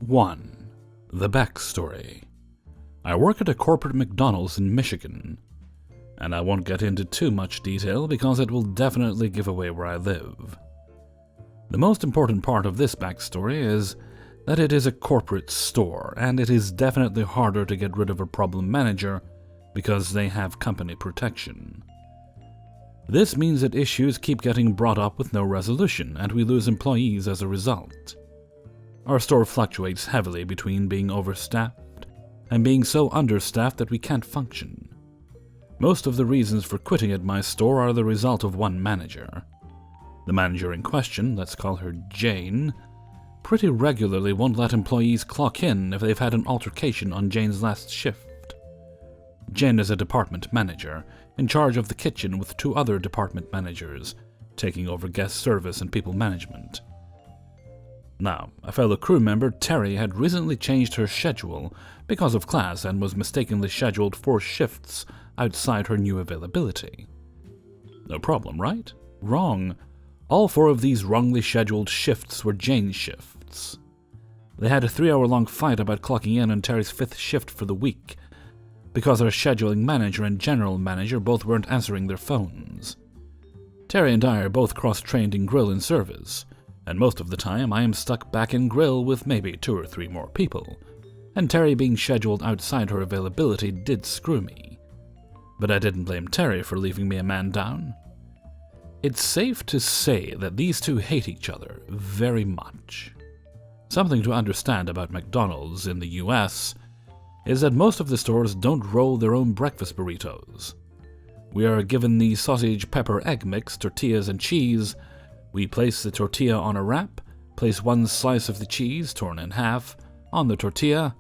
1. The Backstory. I work at a corporate McDonald's in Michigan, and I won't get into too much detail because it will definitely give away where I live. The most important part of this backstory is that it is a corporate store, and it is definitely harder to get rid of a problem manager because they have company protection. This means that issues keep getting brought up with no resolution, and we lose employees as a result. Our store fluctuates heavily between being overstaffed and being so understaffed that we can't function. Most of the reasons for quitting at my store are the result of one manager. The manager in question, let's call her Jane, pretty regularly won't let employees clock in if they've had an altercation on Jane's last shift. Jane is a department manager, in charge of the kitchen with 2 other department managers, taking over guest service and people management. Now, a fellow crew member, Terry, had recently changed her schedule because of class and was mistakenly scheduled 4 shifts outside her new availability. No problem, right? Wrong. All 4 of these wrongly scheduled shifts were Jane's shifts. They had a 3-hour-long fight about clocking in on Terry's 5th shift for the week, because our scheduling manager and general manager both weren't answering their phones. Terry and I are both cross-trained in grill and service, and most of the time I am stuck back in grill with maybe 2 or 3 more people, and Terry being scheduled outside her availability did screw me. But I didn't blame Terry for leaving me a man down. It's safe to say that these 2 hate each other very much. Something to understand about McDonald's in the US is that most of the stores don't roll their own breakfast burritos. We are given the sausage, pepper, egg mix, tortillas, and cheese. We place the tortilla on a wrap, place 1 slice of the cheese, torn in half, on the tortilla,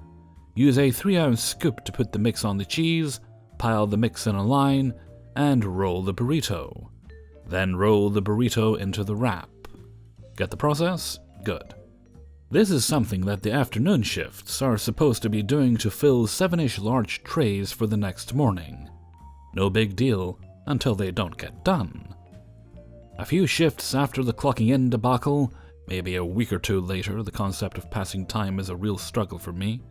use a 3-ounce scoop to put the mix on the cheese, pile the mix in a line, and roll the burrito. Then roll the burrito into the wrap. Get the process? Good. This is something that the afternoon shifts are supposed to be doing to fill 7-ish large trays for the next morning. No big deal until they don't get done. A few shifts after the clocking in debacle, maybe a week or 2 later, the concept of passing time is a real struggle for me.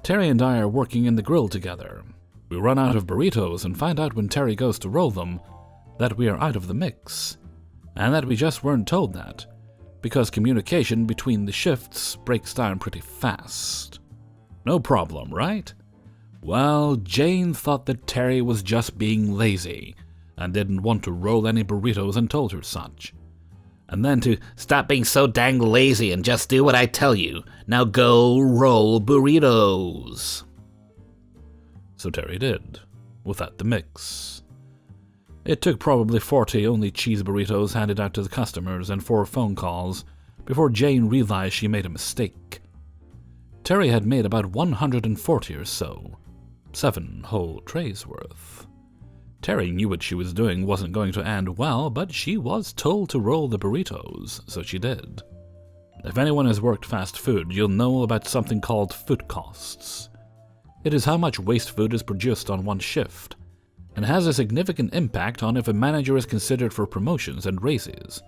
Terry and I are working in the grill together. We run out of burritos and find out when Terry goes to roll them that we are out of the mix, and that we just weren't told that, because communication between the shifts breaks down pretty fast. No problem, right? Well, Jane thought that Terry was just being lazy and didn't want to roll any burritos and told her such. And then to Stop being so dang lazy and just do what I tell you. Now go roll burritos. So Terry did, without the mix. It took probably 40 only cheese burritos handed out to the customers and 4 phone calls before Jane realized she made a mistake. Terry had made about 140 or so, 7 whole trays worth. Terry knew what she was doing wasn't going to end well, but she was told to roll the burritos, so she did. If anyone has worked fast food, you'll know about something called food costs. It is how much waste food is produced on one shift, and has a significant impact on if a manager is considered for promotions and raises,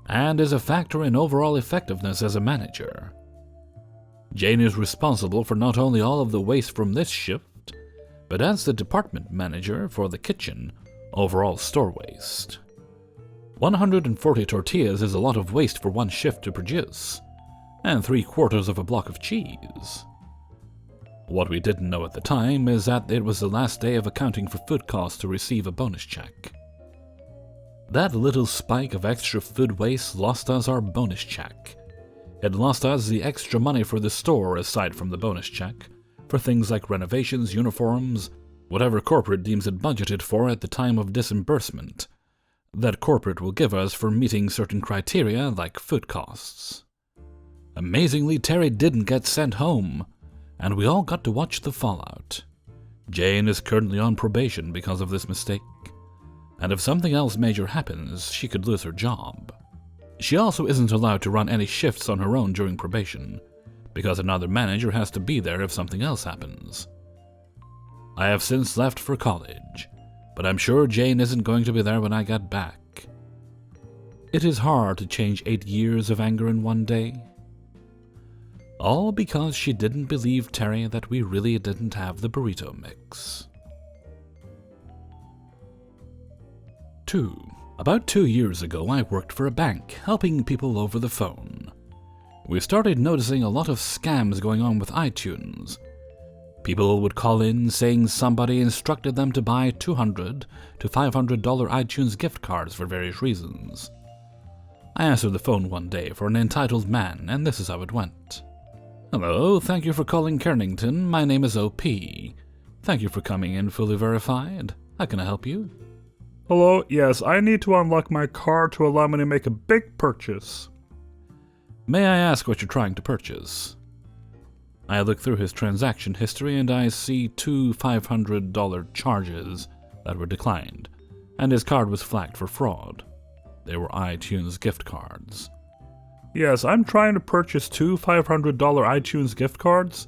and is a factor in overall effectiveness as a manager. Jane is responsible for not only all of the waste from this shift, but as the department manager for the kitchen, overall store waste. 140 tortillas is a lot of waste for one shift to produce, and 3/4 of a block of cheese. What we didn't know at the time is that it was the last day of accounting for food costs to receive a bonus check. That little spike of extra food waste lost us our bonus check. It lost us the extra money for the store aside from the bonus check, for things like renovations, uniforms, whatever corporate deems it budgeted for at the time of disbursement, that corporate will give us for meeting certain criteria like food costs. Amazingly, Terry didn't get sent home, and we all got to watch the fallout. Jane is currently on probation because of this mistake, and if something else major happens, she could lose her job. She also isn't allowed to run any shifts on her own during probation, because another manager has to be there if something else happens. I have since left for college, but I'm sure Jane isn't going to be there when I get back. It is hard to change 8 years of anger in one day. All because she didn't believe Terry that we really didn't have the burrito mix. 2. About 2 years ago, I worked for a bank, helping people over the phone. We started noticing a lot of scams going on with iTunes. People would call in saying somebody instructed them to buy $200 to $500 iTunes gift cards for various reasons. I answered the phone one day for an entitled man, and this is how it went. "Hello, thank you for calling Kernington. My name is OP. Thank you for coming in fully verified. How can I help you?" Hello, yes, I need to unlock my card to allow me to make a big purchase. "May I ask what you're trying to purchase?" I look through his transaction history and I see 2 $500 charges that were declined, and his card was flagged for fraud. They were iTunes gift cards. Yes, I'm trying to purchase 2 $500 iTunes gift cards.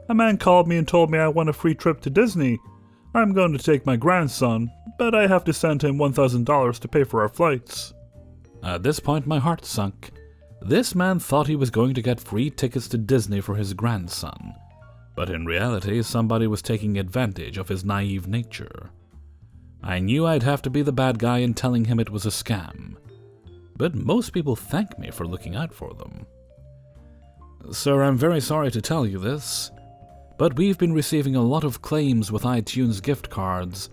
A man called me and told me I won a free trip to Disney. I'm going to take my grandson, but I have to send him $1,000 to pay for our flights. At this point, my heart sunk. This man thought he was going to get free tickets to Disney for his grandson, but in reality, somebody was taking advantage of his naive nature. I knew I'd have to be the bad guy in telling him it was a scam, but most people thank me for looking out for them. "Sir, I'm very sorry to tell you this, but we've been receiving a lot of claims with iTunes gift cards,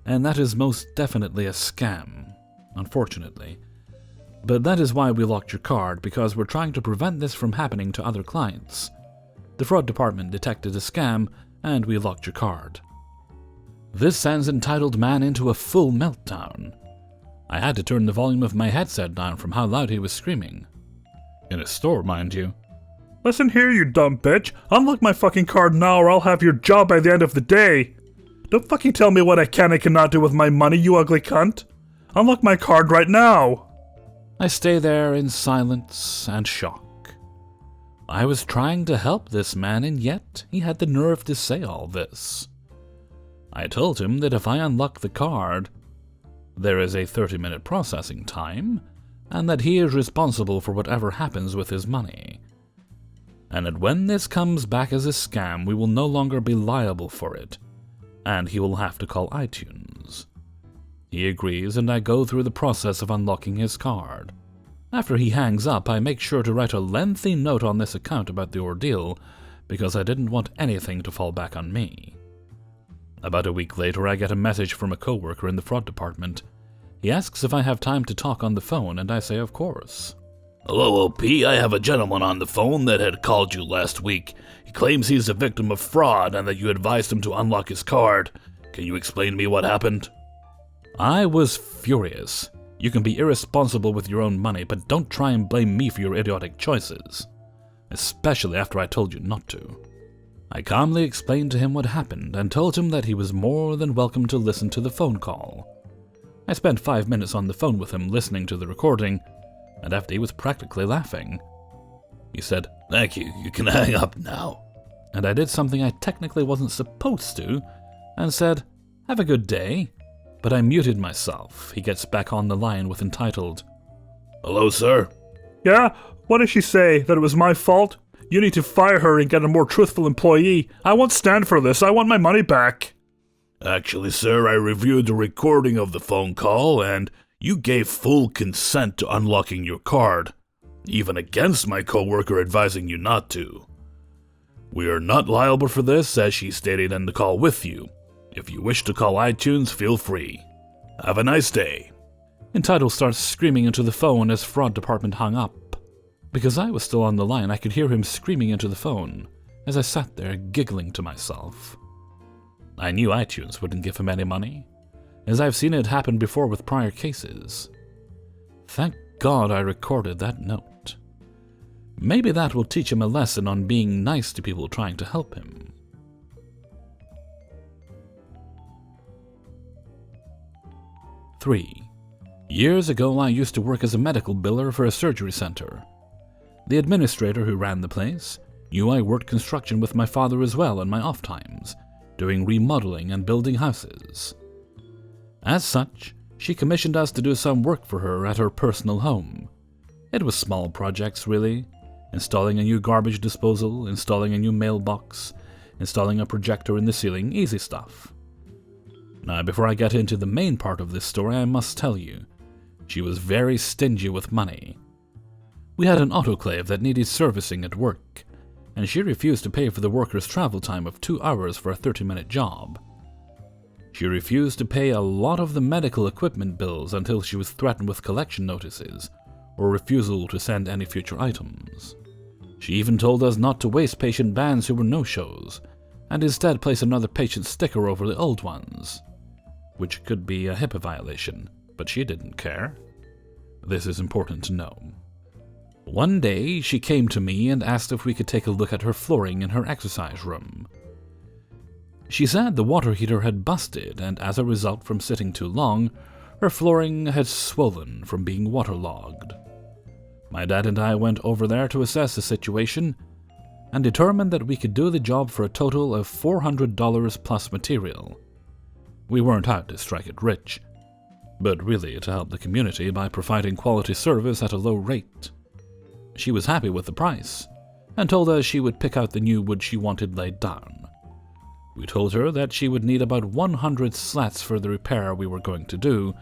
and that is most definitely a scam, unfortunately. But that is why we locked your card, because we're trying to prevent this from happening to other clients. The fraud department detected a scam, and we locked your card." This sends entitled man into a full meltdown. I had to turn the volume of my headset down from how loud he was screaming. In a store, mind you. Listen here, you dumb bitch. Unlock my fucking card now or I'll have your job by the end of the day. Don't fucking tell me what I can and cannot do with my money, you ugly cunt. Unlock my card right now. I stay there in silence and shock. I was trying to help this man, and yet he had the nerve to say all this. I told him that if I unlock the card, there is a 30-minute processing time, and that he is responsible for whatever happens with his money. And that when this comes back as a scam, we will no longer be liable for it, and he will have to call iTunes. He agrees, and I go through the process of unlocking his card. After he hangs up, I make sure to write a lengthy note on this account about the ordeal, because I didn't want anything to fall back on me. About a week later, I get a message from a coworker in the fraud department. He asks if I have time to talk on the phone, and I say of course. "Hello, OP. I have a gentleman on the phone that had called you last week. He claims he's a victim of fraud and that you advised him to unlock his card. Can you explain to me what happened?" I was furious. You can be irresponsible with your own money, but don't try and blame me for your idiotic choices. Especially after I told you not to. I calmly explained to him what happened and told him that he was more than welcome to listen to the phone call. I spent 5 minutes on the phone with him listening to the recording, and after he was practically laughing, he said, "Thank you. You can hang up now." And I did something I technically wasn't supposed to, and said, "Have a good day." But I muted myself. He gets back on the line with entitled, "Hello, sir." Yeah? What did she say? That it was my fault? You need to fire her and get a more truthful employee. I won't stand for this. I want my money back. "Actually, sir, I reviewed the recording of the phone call, and you gave full consent to unlocking your card, even against my coworker advising you not to. We are not liable for this, as she stated in the call with you. If you wish to call iTunes, feel free. Have a nice day." Entitled starts screaming into the phone as fraud department hung up. Because I was still on the line, I could hear him screaming into the phone as I sat there giggling to myself. I knew iTunes wouldn't give him any money, as I've seen it happen before with prior cases. Thank God I recorded that note. Maybe that will teach him a lesson on being nice to people trying to help him. 3. Years ago, I used to work as a medical biller for a surgery center. The administrator who ran the place knew I worked construction with my father as well in my off times, doing remodeling and building houses. As such, she commissioned us to do some work for her at her personal home. It was small projects, really. Installing a new garbage disposal, installing a new mailbox, installing a projector in the ceiling, easy stuff. Now, before I get into the main part of this story, I must tell you, she was very stingy with money. We had an autoclave that needed servicing at work, and she refused to pay for the workers' travel time of 2 hours for a 30-minute job. She refused to pay a lot of the medical equipment bills until she was threatened with collection notices, or refusal to send any future items. She even told us not to waste patient bands who were no-shows, and instead place another patient sticker over the old ones, which could be a HIPAA violation, but she didn't care. This is important to know. One day, she came to me and asked if we could take a look at her flooring in her exercise room. She said the water heater had busted, and as a result from sitting too long, her flooring had swollen from being waterlogged. My dad and I went over there to assess the situation and determined that we could do the job for a total of $400 plus material. We weren't out to strike it rich, but really to help the community by providing quality service at a low rate. She was happy with the price and told us she would pick out the new wood she wanted laid down. We told her that she would need about 100 slats for the repair we were going to do,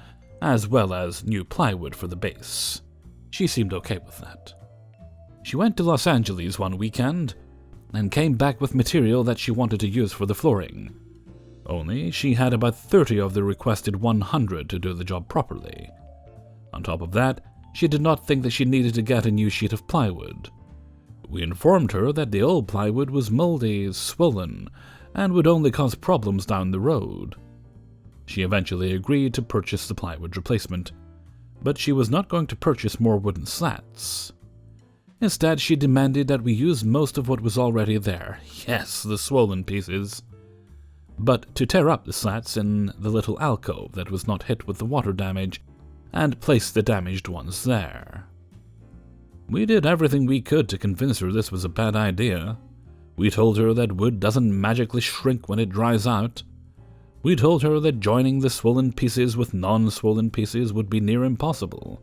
as well as new plywood for the base. She seemed okay with that. She went to Los Angeles one weekend and came back with material that she wanted to use for the flooring. Only she had about 30 of the requested 100 to do the job properly. On top of that, she did not think that she needed to get a new sheet of plywood. We informed her that the old plywood was moldy, swollen, and would only cause problems down the road. She eventually agreed to purchase the plywood replacement, but she was not going to purchase more wooden slats. Instead, she demanded that we use most of what was already there. Yes, the swollen pieces. But to tear up the slats in the little alcove that was not hit with the water damage, and place the damaged ones there. We did everything we could to convince her this was a bad idea. We told her that wood doesn't magically shrink when it dries out. We told her that joining the swollen pieces with non-swollen pieces would be near impossible.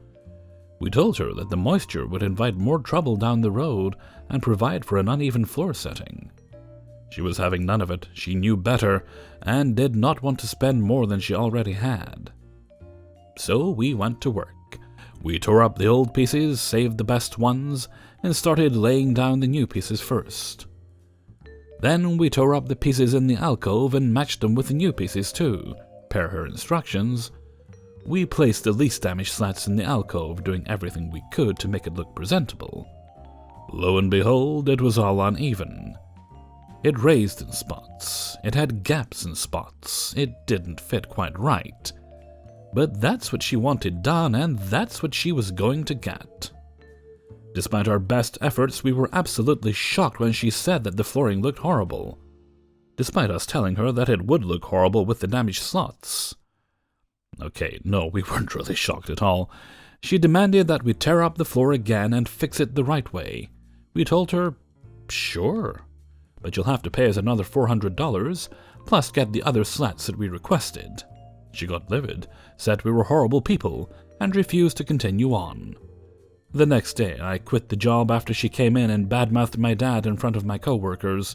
We told her that the moisture would invite more trouble down the road and provide for an uneven floor setting. She was having none of it, she knew better, and did not want to spend more than she already had. So we went to work. We tore up the old pieces, saved the best ones, and started laying down the new pieces first. Then we tore up the pieces in the alcove and matched them with the new pieces too, per her instructions. We placed the least damaged slats in the alcove, doing everything we could to make it look presentable. Lo and behold, it was all uneven. It raised in spots, it had gaps in spots, it didn't fit quite right. But that's what she wanted done, and that's what she was going to get. Despite our best efforts, we were absolutely shocked when she said that the flooring looked horrible, despite us telling her that it would look horrible with the damaged slots. Okay, no, we weren't really shocked at all. She demanded that we tear up the floor again and fix it the right way. We told her, sure, but you'll have to pay us another $400, plus get the other slats that we requested. She got livid, said we were horrible people, and refused to continue on. The next day, I quit the job after she came in and badmouthed my dad in front of my coworkers.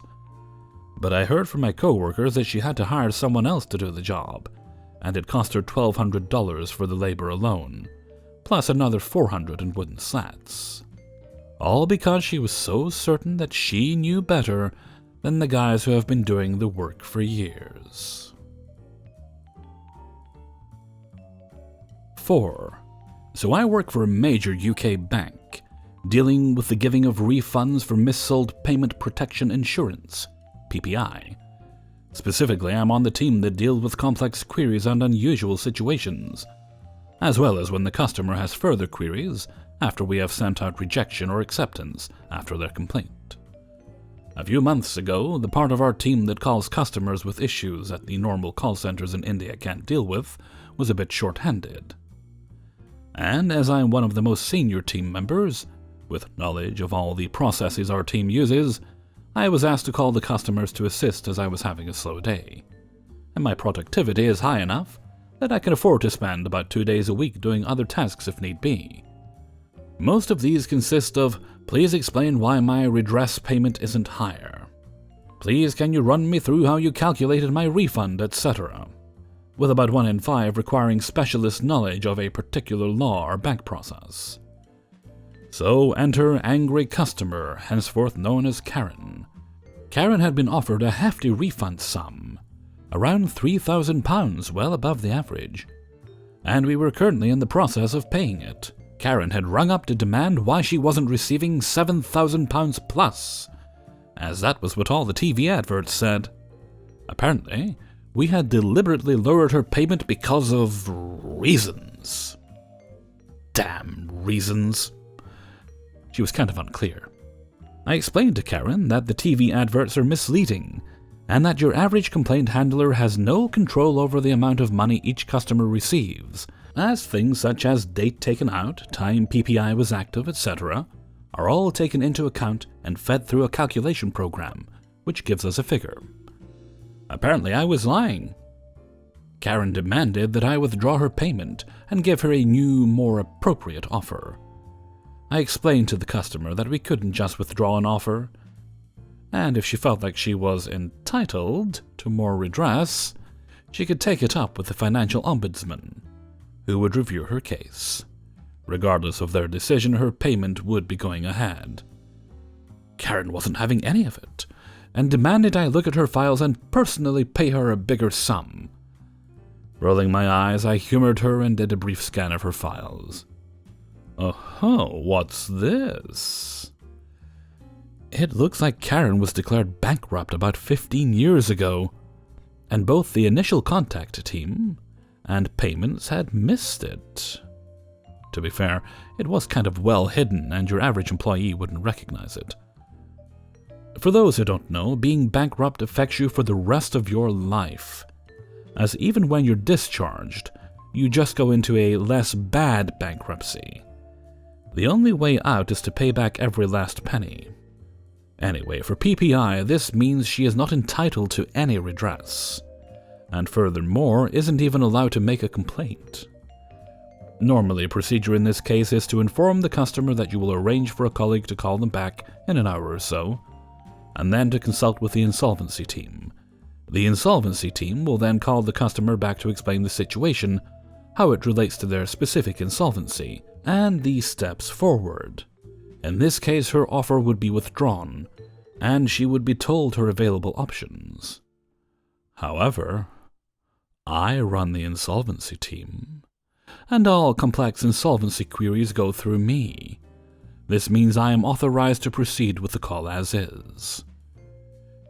But I heard from my coworkers that she had to hire someone else to do the job, and it cost her $1,200 for the labor alone, plus another $400 in wooden slats. All because she was so certain that she knew better than the guys who have been doing the work for years. 4. So I work for a major UK bank, dealing with the giving of refunds for missold payment protection insurance, PPI. Specifically, I'm on the team that deals with complex queries and unusual situations, as well as when the customer has further queries after we have sent out rejection or acceptance after their complaint. A few months ago, the part of our team that calls customers with issues that the normal call centers in India can't deal with was a bit short-handed. And as I'm one of the most senior team members, with knowledge of all the processes our team uses, I was asked to call the customers to assist as I was having a slow day. And my productivity is high enough that I can afford to spend about 2 days a week doing other tasks if need be. Most of these consist of Please explain why my redress payment isn't higher. Please can you run me through how you calculated my refund, etc. With about 1 in 5 requiring specialist knowledge of a particular law or bank process. So enter angry customer, henceforth known as Karen. Karen had been offered a hefty refund sum, around £3,000, well above the average, and we were currently in the process of paying it. Karen had rung up to demand why she wasn't receiving £7,000 plus, as that was what all the TV adverts said. Apparently, we had deliberately lowered her payment because of reasons. Damn reasons. She was kind of unclear. I explained to Karen that the TV adverts are misleading, and that your average complaint handler has no control over the amount of money each customer receives, as things such as date taken out, time PPI was active, etc., are all taken into account and fed through a calculation program, which gives us a figure. Apparently I was lying. Karen demanded that I withdraw her payment and give her a new, more appropriate offer. I explained to the customer that we couldn't just withdraw an offer, and if she felt like she was entitled to more redress, she could take it up with the financial ombudsman, who would review her case. Regardless of their decision, her payment would be going ahead. Karen wasn't having any of it, and demanded I look at her files and personally pay her a bigger sum. Rolling my eyes, I humored her and did a brief scan of her files. Oh, what's this? It looks like Karen was declared bankrupt about 15 years ago, and both the initial contact team and payments had missed it. To be fair, it was kind of well hidden and your average employee wouldn't recognize it. For those who don't know, being bankrupt affects you for the rest of your life, as even when you're discharged, you just go into a less bad bankruptcy. The only way out is to pay back every last penny. Anyway, for PPI, this means she is not entitled to any redress, and furthermore, isn't even allowed to make a complaint. Normally, a procedure in this case is to inform the customer that you will arrange for a colleague to call them back in an hour or so, and then to consult with the insolvency team. The insolvency team will then call the customer back to explain the situation, how it relates to their specific insolvency, and the steps forward. In this case, her offer would be withdrawn, and she would be told her available options. However, I run the insolvency team, and all complex insolvency queries go through me. This means I am authorized to proceed with the call as is.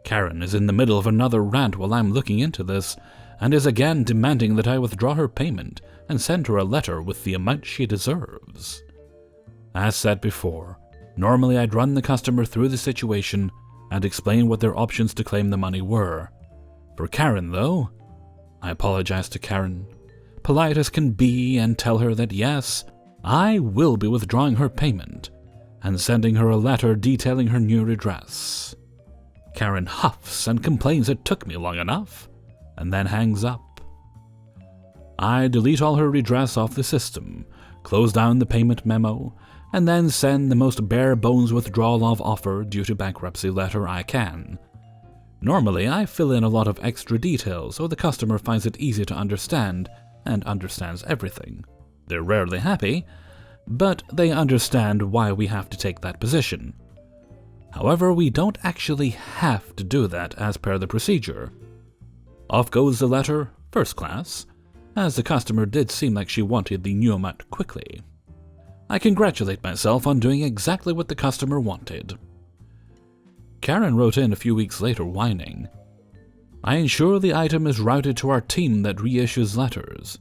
Karen is in the middle of another rant while I'm looking into this, and is again demanding that I withdraw her payment and send her a letter with the amount she deserves. As said before, normally I'd run the customer through the situation and explain what their options to claim the money were. For Karen, though, I apologize to Karen, polite as can be, and tell her that yes, I will be withdrawing her payment and sending her a letter detailing her new redress. Karen huffs and complains it took me long enough, and then hangs up. I delete all her redress off the system, close down the payment memo, and then send the most bare-bones withdrawal of offer due to bankruptcy letter I can. Normally, I fill in a lot of extra details so the customer finds it easy to understand and understands everything. They're rarely happy, but they understand why we have to take that position. However, we don't actually have to do that as per the procedure. Off goes the letter, first class, as the customer did seem like she wanted the new amount quickly. I congratulate myself on doing exactly what the customer wanted. Karen wrote in a few weeks later whining, I ensure the item is routed to our team that reissues letters.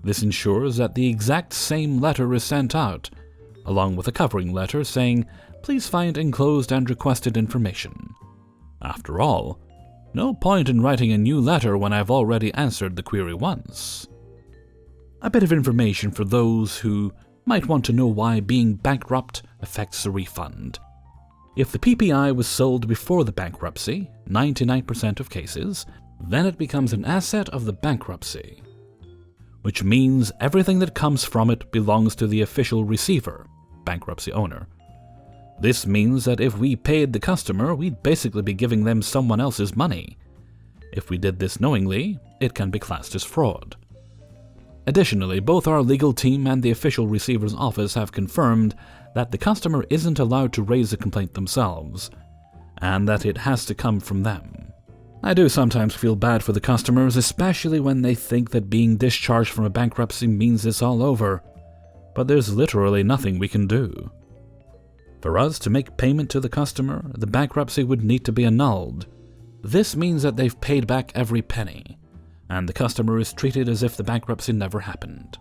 This ensures that the exact same letter is sent out, along with a covering letter saying, please find enclosed and requested information. After all, no point in writing a new letter when I've already answered the query once. A bit of information for those who might want to know why being bankrupt affects the refund. If the PPI was sold before the bankruptcy, 99% of cases, then it becomes an asset of the bankruptcy, which means everything that comes from it belongs to the official receiver, bankruptcy owner. This means that if we paid the customer, we'd basically be giving them someone else's money. If we did this knowingly, it can be classed as fraud. Additionally, both our legal team and the official receiver's office have confirmed that the customer isn't allowed to raise a complaint themselves, and that it has to come from them. I do sometimes feel bad for the customers, especially when they think that being discharged from a bankruptcy means it's all over, but there's literally nothing we can do. For us to make payment to the customer, the bankruptcy would need to be annulled. This means that they've paid back every penny, and the customer is treated as if the bankruptcy never happened.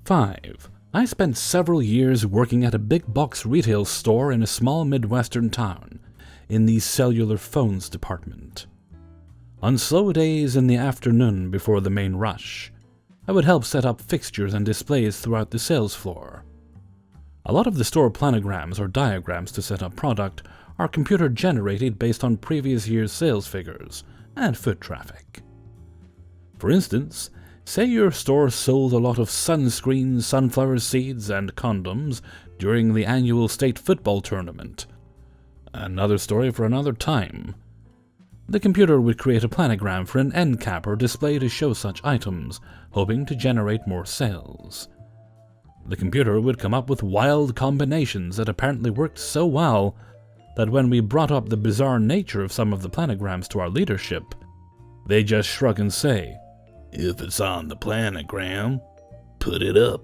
5. I spent several years working at a big box retail store in a small Midwestern town, in the cellular phones department. On slow days in the afternoon before the main rush, I would help set up fixtures and displays throughout the sales floor. A lot of the store planograms or diagrams to set up product are computer generated based on previous year's sales figures and foot traffic. For instance, say your store sold a lot of sunscreen, sunflower seeds, and condoms during the annual state football tournament. Another story for another time. The computer would create a planogram for an end cap or display to show such items, hoping to generate more sales. The computer would come up with wild combinations that apparently worked so well that when we brought up the bizarre nature of some of the planograms to our leadership, they just shrug and say, "If it's on the planogram, put it up."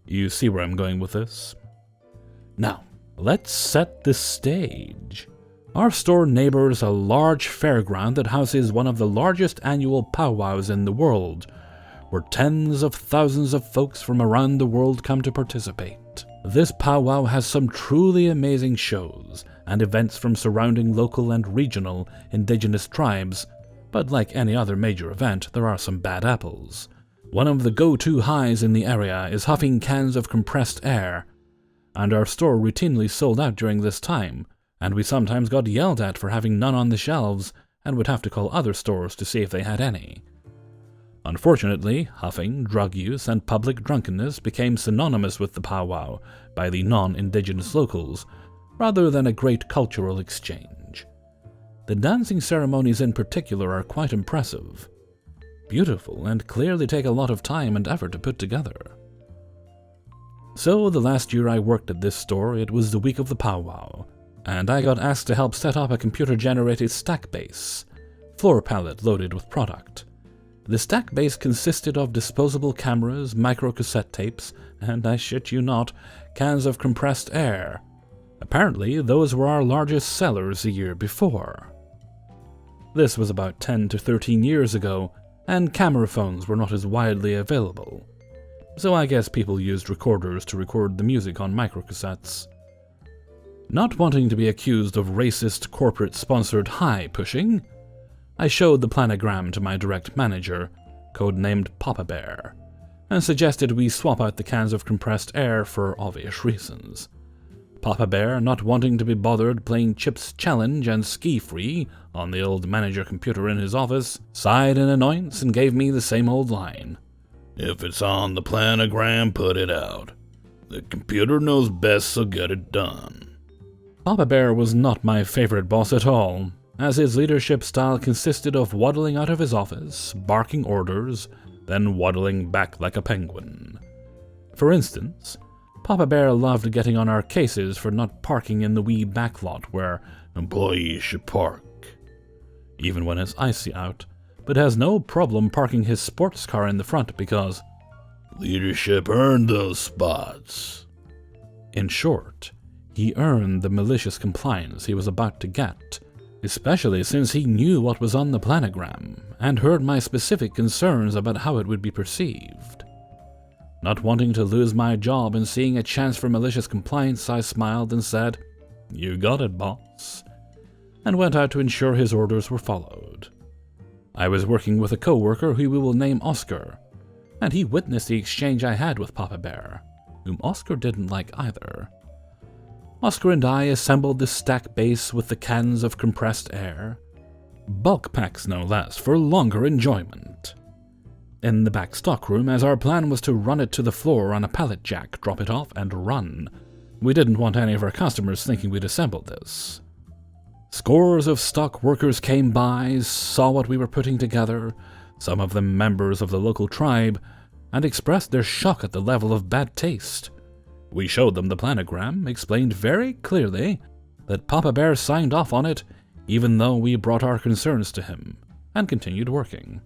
You see where I'm going with this? Now, let's set the stage. Our store neighbors a large fairground that houses one of the largest annual powwows in the world, where tens of thousands of folks from around the world come to participate. This powwow has some truly amazing shows and events from surrounding local and regional indigenous tribes, but like any other major event, there are some bad apples. One of the go-to highs in the area is huffing cans of compressed air, and our store routinely sold out during this time, and we sometimes got yelled at for having none on the shelves and would have to call other stores to see if they had any. Unfortunately, huffing, drug use, and public drunkenness became synonymous with the powwow by the non-indigenous locals, rather than a great cultural exchange. The dancing ceremonies in particular are quite impressive, beautiful, and clearly take a lot of time and effort to put together. So the last year I worked at this store, it was the week of the powwow, and I got asked to help set up a computer-generated stack base, floor pallet loaded with product. The stack base consisted of disposable cameras, microcassette tapes, and, I shit you not, cans of compressed air. Apparently, those were our largest sellers the year before. This was about 10 to 13 years ago, and camera phones were not as widely available. So I guess people used recorders to record the music on microcassettes. Not wanting to be accused of racist corporate-sponsored high-pushing, I showed the planogram to my direct manager, codenamed Papa Bear, and suggested we swap out the cans of compressed air for obvious reasons. Papa Bear, not wanting to be bothered playing Chips Challenge and Ski Free on the old manager computer in his office, sighed in annoyance and gave me the same old line. "If it's on the planogram, put it out. The computer knows best, so get it done." Papa Bear was not my favorite boss at all, as his leadership style consisted of waddling out of his office, barking orders, then waddling back like a penguin. For instance, Papa Bear loved getting on our cases for not parking in the wee backlot where employees should park, even when it's icy out, but has no problem parking his sports car in the front because leadership earned those spots. In short, he earned the malicious compliance he was about to get, especially since he knew what was on the planogram and heard my specific concerns about how it would be perceived. Not wanting to lose my job and seeing a chance for malicious compliance, I smiled and said, "You got it, boss," and went out to ensure his orders were followed. I was working with a co-worker who we will name Oscar, and he witnessed the exchange I had with Papa Bear, whom Oscar didn't like either. Oscar and I assembled the stack base with the cans of compressed air, bulk packs no less, for longer enjoyment. in the back stockroom, as our plan was to run it to the floor on a pallet jack, drop it off, and run. We didn't want any of our customers thinking we'd assembled this. Scores of stock workers came by, saw what we were putting together, some of them members of the local tribe, and expressed their shock at the level of bad taste. We showed them the planogram, explained very clearly that Papa Bear signed off on it, even though we brought our concerns to him, and continued working.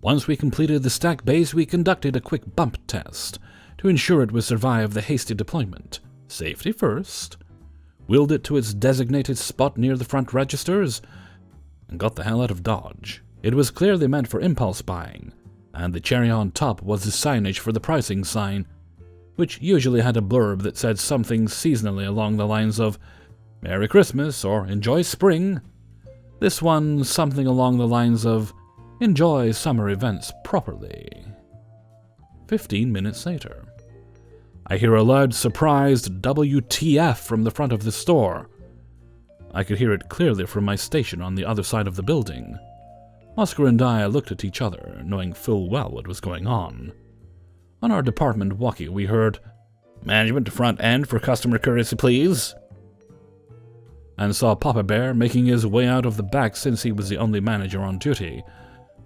Once we completed the stack base, we conducted a quick bump test to ensure it would survive the hasty deployment. Safety first. Wheeled it to its designated spot near the front registers, and got the hell out of Dodge. It was clearly meant for impulse buying, and the cherry on top was the signage for the pricing sign, which usually had a blurb that said something seasonally along the lines of "Merry Christmas" or "Enjoy Spring." This one something along the lines of "Enjoy summer events properly." 15 minutes later, I hear a loud, surprised WTF from the front of the store. I could hear it clearly from my station on the other side of the building. Oscar and I looked at each other, knowing full well what was going on. On our department walkie, we heard, "Management to front end for customer courtesy, please," and saw Papa Bear making his way out of the back since he was the only manager on duty,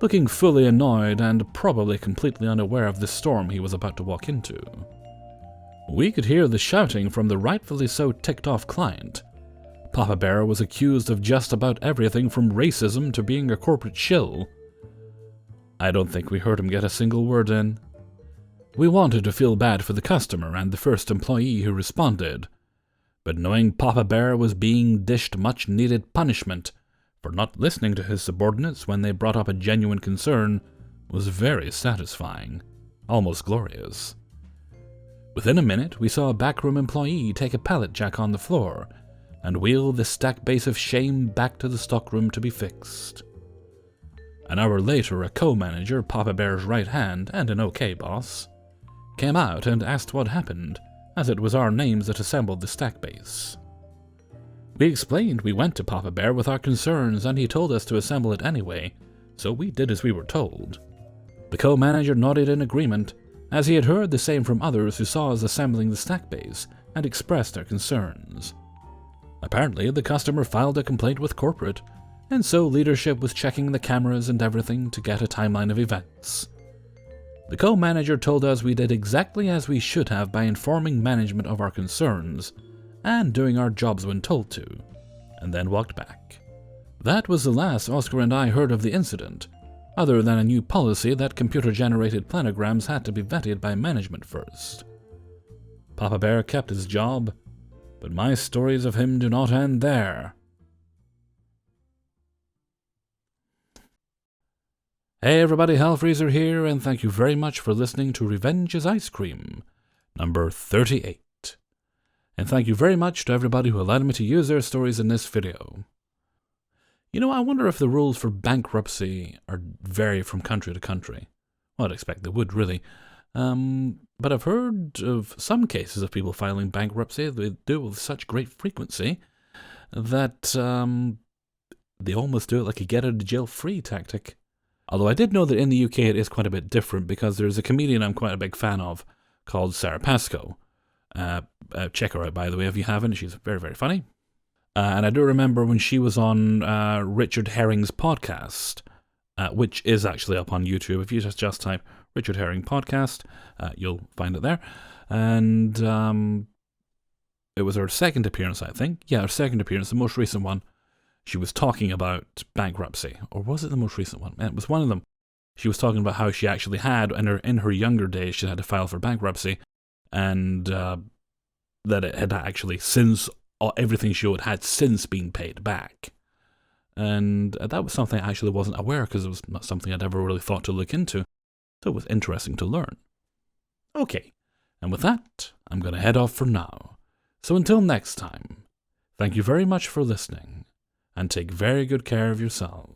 looking fully annoyed and probably completely unaware of the storm he was about to walk into. We could hear the shouting from the rightfully so ticked-off client. Papa Bear was accused of just about everything from racism to being a corporate shill. I don't think we heard him get a single word in. We wanted to feel bad for the customer and the first employee who responded, but knowing Papa Bear was being dished much-needed punishment for not listening to his subordinates when they brought up a genuine concern was very satisfying, almost glorious. Within a minute, we saw a backroom employee take a pallet jack on the floor and wheel the stack base of shame back to the stockroom to be fixed. An hour later, a co-manager, Papa Bear's right hand and an OK boss, came out and asked what happened, as it was our names that assembled the stack base. We explained we went to Papa Bear with our concerns and he told us to assemble it anyway, so we did as we were told. The co-manager nodded in agreement, as he had heard the same from others who saw us assembling the stack base and expressed their concerns. Apparently, the customer filed a complaint with corporate, and so leadership was checking the cameras and everything to get a timeline of events. The co-manager told us we did exactly as we should have by informing management of our concerns and doing our jobs when told to, and then walked back. That was the last Oscar and I heard of the incident, other than a new policy that computer-generated planograms had to be vetted by management first. Papa Bear kept his job, but my stories of him do not end there. Hey everybody, Hellfreezer here, and thank you very much for listening to Revenge is Ice Cream, number 38. And thank you very much to everybody who allowed me to use their stories in this video. You know, I wonder if the rules for bankruptcy vary from country to country. Well, I'd expect they would, really. But I've heard of some cases of people filing bankruptcy. They do it with such great frequency that they almost do it like a get-out-of-jail-free tactic. Although I did know that in the UK it is quite a bit different, because there's a comedian I'm quite a big fan of called Sarah Pascoe. Check her out, by the way, if you haven't. She's very, very funny. And I do remember when she was on Richard Herring's podcast, which is actually up on YouTube. If you just type Richard Herring podcast, you'll find it there. And it was her second appearance, I think. Yeah, her second appearance, the most recent one. She was talking about bankruptcy. Or was it the most recent one? It was one of them. She was talking about how she actually had, in her younger days, she had to file for bankruptcy. And that it had actually since... everything she owed had since been paid back. And that was something I actually wasn't aware, because it was not something I'd ever really thought to look into. So it was interesting to learn. Okay, and with that, I'm going to head off for now. So until next time, thank you very much for listening, and take very good care of yourselves.